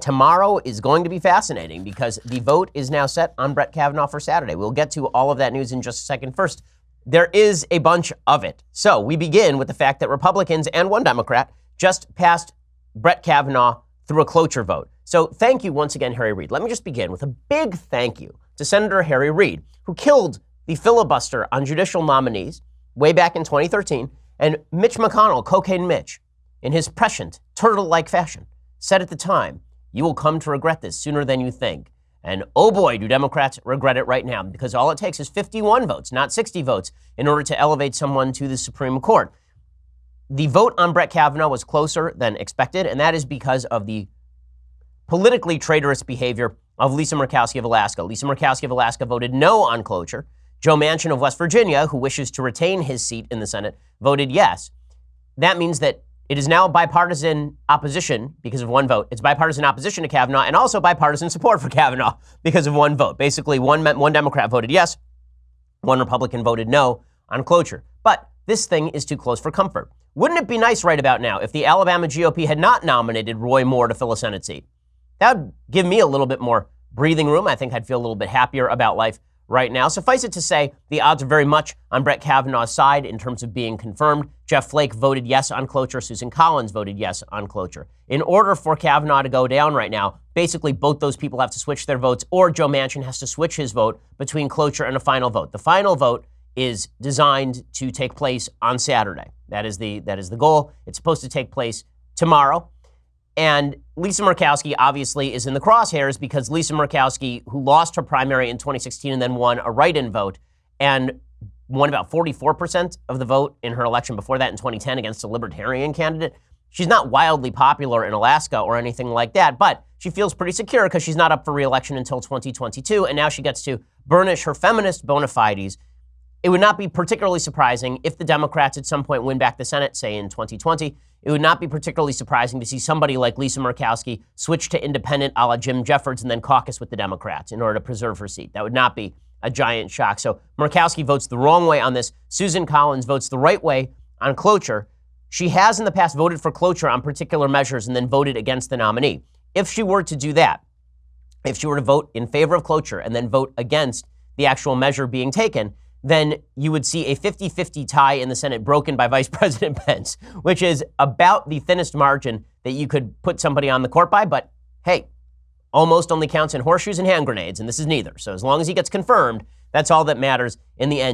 tomorrow is going to be fascinating because the vote is now set on Brett Kavanaugh for Saturday. We'll get to all of that news in just a second. First, there is a bunch of it. So we begin with the fact that Republicans and one Democrat just passed Brett Kavanaugh through a cloture vote. So thank you once again, Harry Reid. Let me just begin with a big thank you to Senator Harry Reid, who killed the filibuster on judicial nominees way back in 2013, and Mitch McConnell, Cocaine Mitch, in his prescient, turtle-like fashion, said at the time, "You will come to regret this sooner than you think." And oh boy, do Democrats regret it right now, because all it takes is 51 votes, not 60 votes, in order to elevate someone to the Supreme Court. The vote on Brett Kavanaugh was closer than expected, and that is because of the politically traitorous behavior of Lisa Murkowski of Alaska. Lisa Murkowski of Alaska voted no on cloture. Joe Manchin of West Virginia, who wishes to retain his seat in the Senate, voted yes. That means that it is now bipartisan opposition because of one vote. It's bipartisan opposition to Kavanaugh and also bipartisan support for Kavanaugh because of one vote. Basically, one Democrat voted yes, one Republican voted no on cloture. But this thing is too close for comfort. Wouldn't it be nice right about now if the Alabama GOP had not nominated Roy Moore to fill a Senate seat? That would give me a little bit more breathing room. I think I'd feel a little bit happier about life right now. Suffice it to say, the odds are very much on Brett Kavanaugh's side in terms of being confirmed. Jeff Flake voted yes on cloture. Susan Collins voted yes on cloture. In order for Kavanaugh to go down right now, basically both those people have to switch their votes, or Joe Manchin has to switch his vote between cloture and a final vote. The final vote is designed to take place on Saturday. That is the goal. It's supposed to take place tomorrow. And Lisa Murkowski obviously is in the crosshairs because Lisa Murkowski, who lost her primary in 2016 and then won a write-in vote and won about 44% of the vote in her election before that in 2010 against a libertarian candidate. She's not wildly popular in Alaska or anything like that, but she feels pretty secure because she's not up for re-election until 2022, and now she gets to burnish her feminist bona fides. It would not be particularly surprising if the Democrats at some point win back the Senate, say in 2020. It would not be particularly surprising to see somebody like Lisa Murkowski switch to independent a la Jim Jeffords and then caucus with the Democrats in order to preserve her seat. That would not be a giant shock. So Murkowski votes the wrong way on this. Susan Collins votes the right way on cloture. She has in the past voted for cloture on particular measures and then voted against the nominee. If she were to do that, if she were to vote in favor of cloture and then vote against the actual measure being taken, then you would see a 50-50 tie in the Senate broken by Vice President Pence, which is about the thinnest margin that you could put somebody on the court by. But hey, almost only counts in horseshoes and hand grenades, and this is neither. So as long as he gets confirmed, that's all that matters in the end.